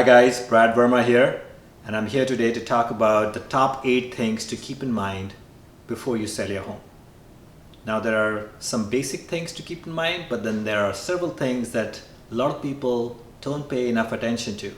guys, Brad Verma here, and I'm here today to talk about the top 8 things to keep in mind before you sell your home. Now there are some basic things to keep in mind, but then there are several things that a lot of people don't pay enough attention to.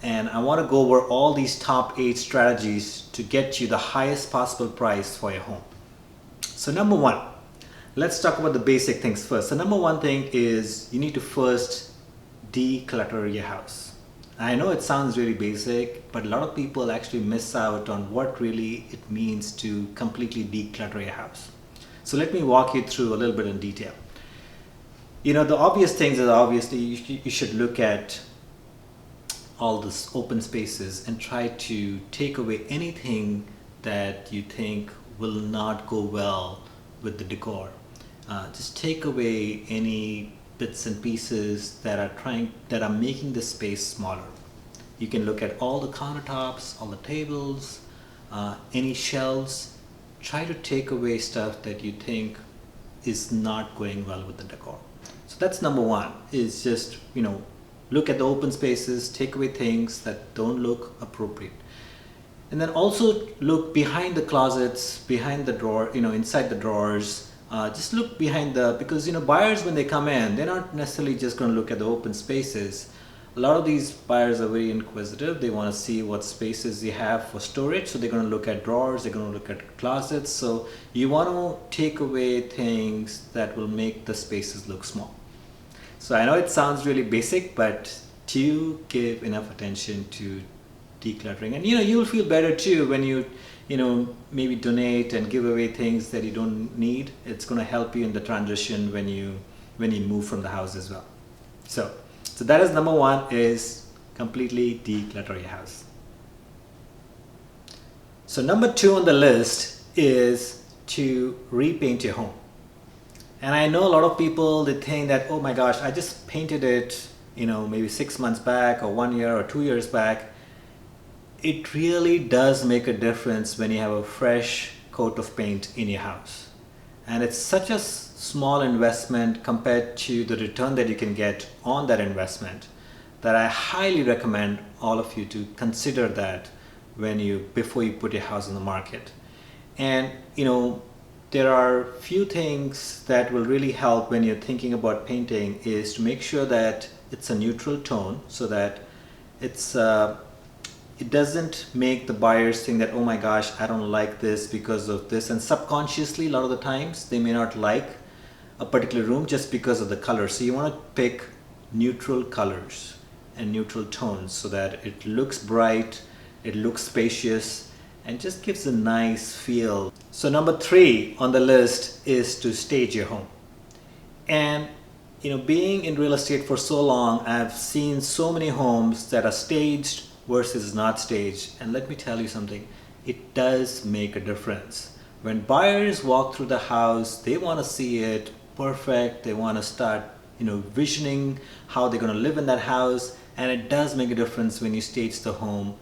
And I want to go over all these top 8 strategies to get you the highest possible price for your home. So number 1, let's talk about the basic things first. So number 1 thing is you need to first declutter your house. I know it sounds really basic, but a lot of people actually miss out on what really it means to completely declutter your house. So let me walk you through a little bit in detail. You know, the obvious things is obviously you should look at all these open spaces and try to take away anything that you think will not go well with the decor. Just take away any bits and pieces that are making the space smaller. You can look at all the countertops, all the tables, any shelves. Try to take away stuff that you think is not going well with the decor. So that's number 1, is just, look at the open spaces, take away things that don't look appropriate. And then also look behind the closets, behind the drawer, inside the drawers. Just look behind because buyers, when they come in, they're not necessarily just going to look at the open spaces. A lot of these buyers are very inquisitive. They want to see what spaces you have for storage. So they're going to look at drawers, they're going to look at closets. So you want to take away things that will make the spaces look small. So I know it sounds really basic, but do give enough attention to decluttering. And you'll feel better too when you maybe donate and give away things that you don't need. It's going to help you in the transition when you move from the house as well. So that is number 1, is completely declutter your house. So number 2 on the list is to repaint your home. And I know a lot of people, they think that, oh my gosh, I just painted it, maybe 6 months back or 1 year or 2 years back. It really does make a difference when you have a fresh coat of paint in your house. And it's such a small investment compared to the return that you can get on that investment that I highly recommend all of you to consider that before you put your house on the market. And there are few things that will really help when you're thinking about painting, is to make sure that it's a neutral tone, so that it doesn't make the buyers think that, oh my gosh, I don't like this because of this. And subconsciously, a lot of the times, they may not like a particular room just because of the color. So you want to pick neutral colors and neutral tones so that it looks bright, it looks spacious, and just gives a nice feel. So number 3 on the list is to stage your home. And being in real estate for so long, I've seen so many homes that are staged versus not staged. And let me tell you something, it does make a difference. When buyers walk through the house, they want to see it perfect. They want to start visioning how they're going to live in that house. And it does make a difference when you stage the home.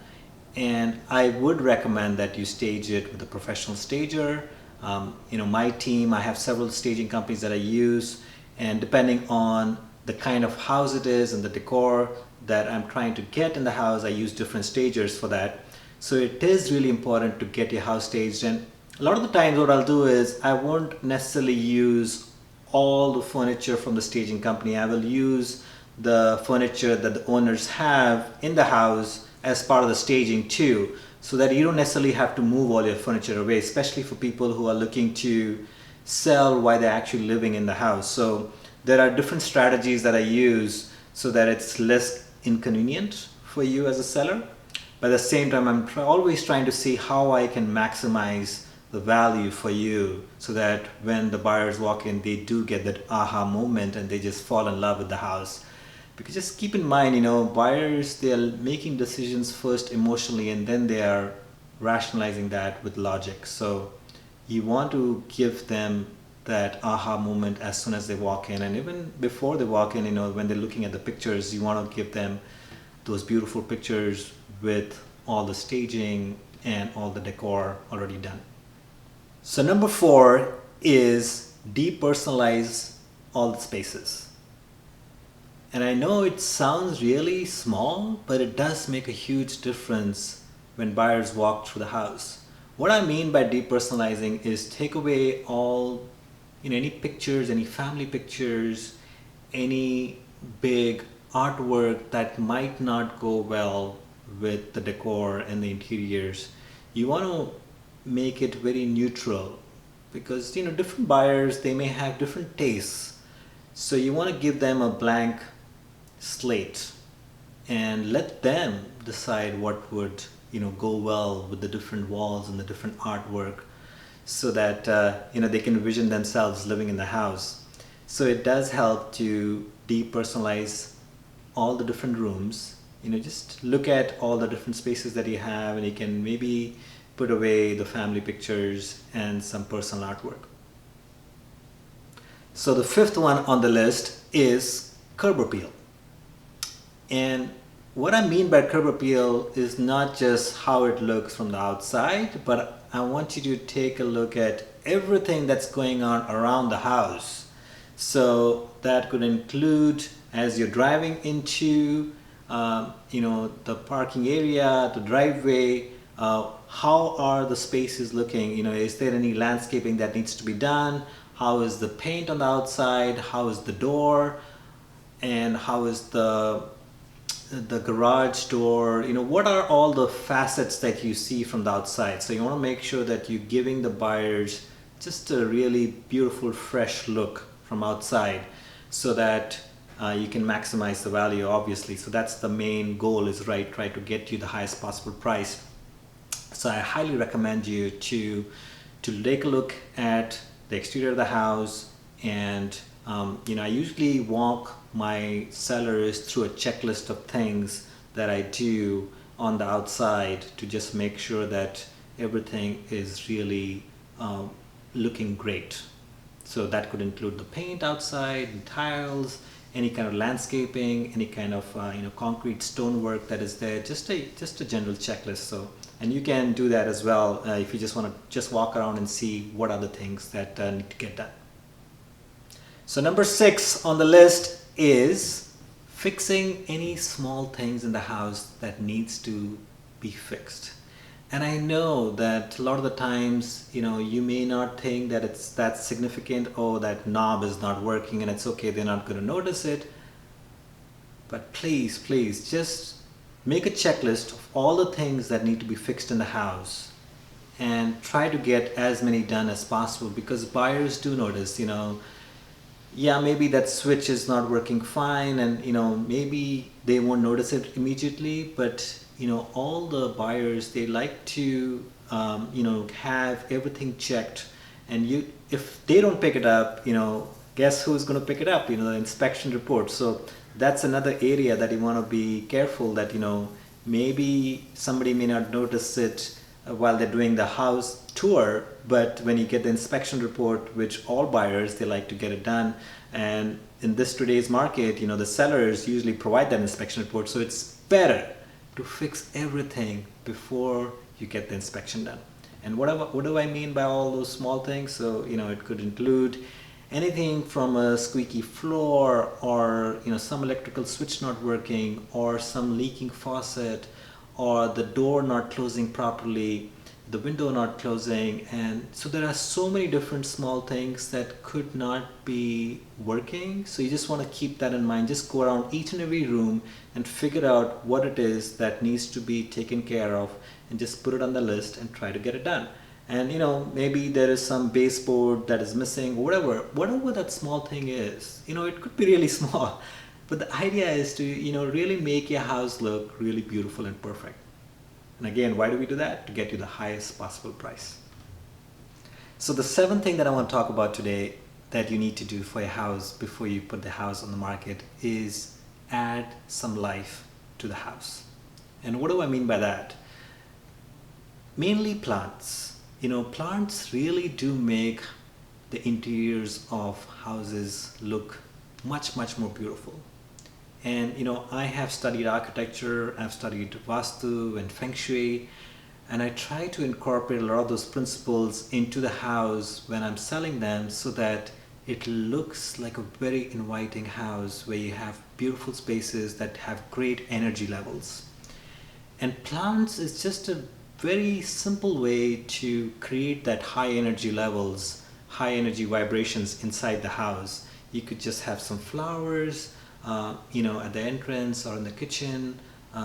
And I would recommend that you stage it with a professional stager. My team, I have several staging companies that I use, and depending on the kind of house it is and the decor that I'm trying to get in the house, I use different stagers for that. So it is really important to get your house staged. And a lot of the times what I'll do is I won't necessarily use all the furniture from the staging company. I will use the furniture that the owners have in the house as part of the staging too, so that you don't necessarily have to move all your furniture away, especially for people who are looking to sell while they're actually living in the house. So there are different strategies that I use so that it's less inconvenient for you as a seller. But at the same time, I'm always trying to see how I can maximize the value for you, so that when the buyers walk in, they do get that aha moment and they just fall in love with the house. Because just keep in mind, buyers, they're making decisions first emotionally, and then they are rationalizing that with logic. So you want to give them that aha moment as soon as they walk in. And even before they walk in, when they're looking at the pictures, you want to give them those beautiful pictures with all the staging and all the decor already done. So number 4 is depersonalize all the spaces. And I know it sounds really small, but it does make a huge difference when buyers walk through the house. What I mean by depersonalizing is take away all, any pictures, any family pictures, any big artwork that might not go well with the decor and the interiors. You want to make it very neutral because different buyers, they may have different tastes. So you want to give them a blank slate and let them decide what would go well with the different walls and the different artwork, so that they can envision themselves living in the house. So it does help to depersonalize all the different rooms. Just look at all the different spaces that you have, and you can maybe put away the family pictures and some personal artwork. So the fifth one on the list is curb appeal. And what I mean by curb appeal is not just how it looks from the outside, but I want you to take a look at everything that's going on around the house. So that could include, as you're driving into the parking area, the driveway, how are the spaces looking? Is there any landscaping that needs to be done? How is the paint on the outside? How is the door? And how is the garage door? What are all the facets that you see from the outside? So you want to make sure that you're giving the buyers just a really beautiful, fresh look from outside, so that you can maximize the value, obviously. So that's the main goal, is try to get you the highest possible price. So I highly recommend you to take a look at the exterior of the house. And I usually walk my sellers through a checklist of things that I do on the outside to just make sure that everything is really looking great. So that could include the paint outside, and tiles, any kind of landscaping, any kind of concrete stonework that is there, just a general checklist. So, and you can do that as well if you just want to just walk around and see what are the things that need to get done. So number 6 on the list is fixing any small things in the house that needs to be fixed. And I know that a lot of the times, you may not think that it's that significant. Oh, that knob is not working, and it's okay, they're not going to notice it. But please, just make a checklist of all the things that need to be fixed in the house and try to get as many done as possible, because buyers do notice, yeah, maybe that switch is not working fine, and maybe they won't notice it immediately, but all the buyers, they like to have everything checked. And if they don't pick it up, guess who's going to pick it up? The inspection report. So that's another area that you want to be careful, that maybe somebody may not notice it while they're doing the house tour, but when you get the inspection report, which all buyers, they like to get it done. And in this today's market, the sellers usually provide that inspection report. So it's better to fix everything before you get the inspection done. And what do I mean by all those small things? So it could include anything from a squeaky floor, or some electrical switch not working, or some leaking faucet, or the door not closing properly, the window not closing. And so there are so many different small things that could not be working. So you just want to keep that in mind. Just go around each and every room and figure out what it is that needs to be taken care of, and just put it on the list and try to get it done. And maybe there is some baseboard that is missing, whatever that small thing is. It could be really small, but the idea is to really make your house look really beautiful and perfect. And again, why do we do that? To get you the highest possible price. So the 7th thing that I want to talk about today that you need to do for your house before you put the house on the market is add some life to the house. And what do I mean by that? Mainly plants. Plants really do make the interiors of houses look much more beautiful. And I have studied architecture, I've studied Vastu and Feng Shui, and I try to incorporate a lot of those principles into the house when I'm selling them, so that it looks like a very inviting house where you have beautiful spaces that have great energy levels. And plants is just a very simple way to create that high energy levels, high energy vibrations inside the house. You could just have some flowers, at the entrance or in the kitchen,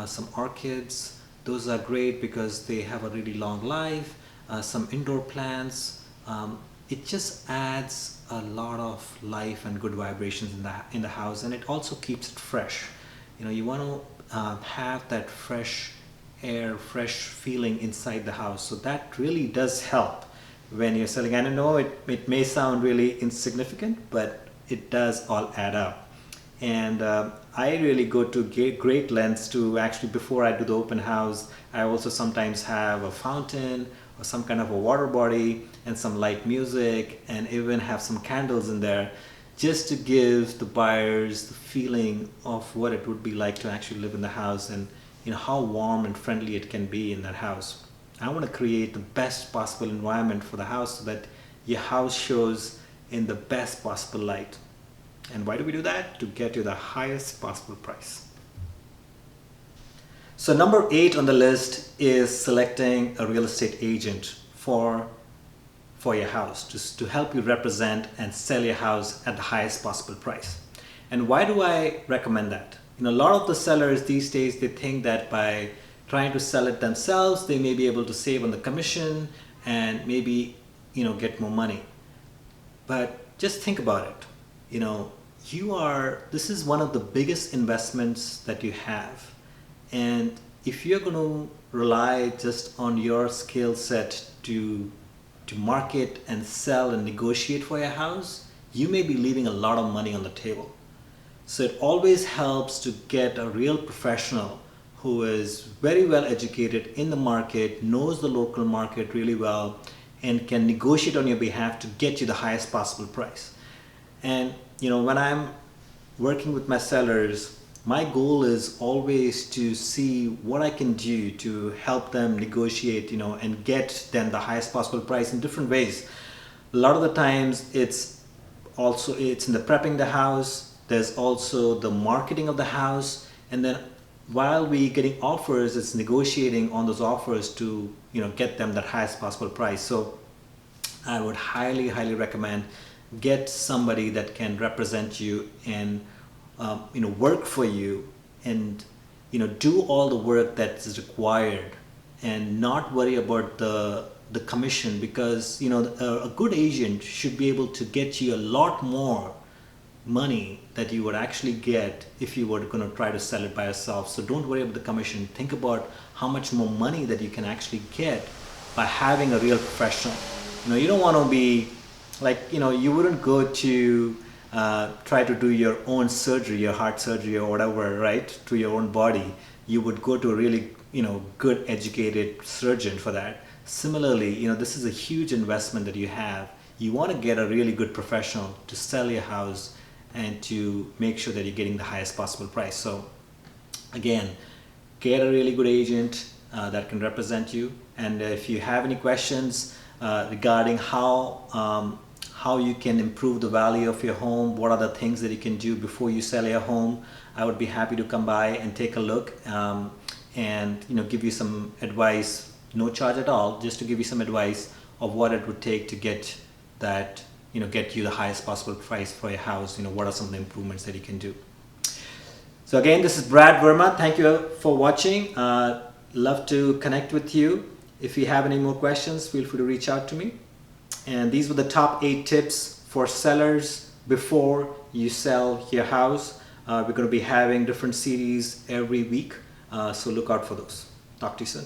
some orchids. Those are great because they have a really long life. Some indoor plants. It just adds a lot of life and good vibrations in the house, and it also keeps it fresh. You want to have that fresh air, fresh feeling inside the house. So that really does help when you're selling. I don't know, it may sound really insignificant, but it does all add up. And I really go to great lengths to actually, before I do the open house, I also sometimes have a fountain or some kind of a water body and some light music, and even have some candles in there, just to give the buyers the feeling of what it would be like to actually live in the house, and how warm and friendly it can be in that house. I want to create the best possible environment for the house so that your house shows in the best possible light. And why do we do that? To get you the highest possible price. So number 8 on the list is selecting a real estate agent for your house, just to help you represent and sell your house at the highest possible price. And why do I recommend that? A lot of the sellers these days, they think that by trying to sell it themselves, they may be able to save on the commission and maybe, get more money. But just think about it. This is one of the biggest investments that you have. And if you're going to rely just on your skill set to market and sell and negotiate for your house, you may be leaving a lot of money on the table. So it always helps to get a real professional who is very well educated in the market, knows the local market really well, and can negotiate on your behalf to get you the highest possible price. And when I'm working with my sellers, my goal is always to see what I can do to help them negotiate, and get them the highest possible price in different ways. A lot of the times it's in the prepping the house. There's also the marketing of the house, and then while we getting offers, it's negotiating on those offers to get them that highest possible price. So I would highly recommend get somebody that can represent you and work for you, and do all the work that is required, and not worry about the commission, because a good agent should be able to get you a lot more money that you would actually get if you were going to try to sell it by yourself. So don't worry about the commission. Think about how much more money that you can actually get by having a real professional. You don't want to be like, you wouldn't go to try to do your own surgery, your heart surgery or whatever, right, to your own body. You would go to a really good educated surgeon for that. Similarly, this is a huge investment that you have. You want to get a really good professional to sell your house and to make sure that you're getting the highest possible price. So again, get a really good agent that can represent you. And if you have any questions regarding how you can improve the value of your home, what are the things that you can do before you sell your home, I would be happy to come by and take a look and give you some advice, no charge at all, just to give you some advice of what it would take to get that, get you the highest possible price for your house. What are some of the improvements that you can do. So again, this is Brad Verma. Thank you for watching. Love to connect with you. If you have any more questions, feel free to reach out to me. And these were the top 8 tips for sellers before you sell your house. We're going to be having different series every week, so look out for those. Talk to you soon.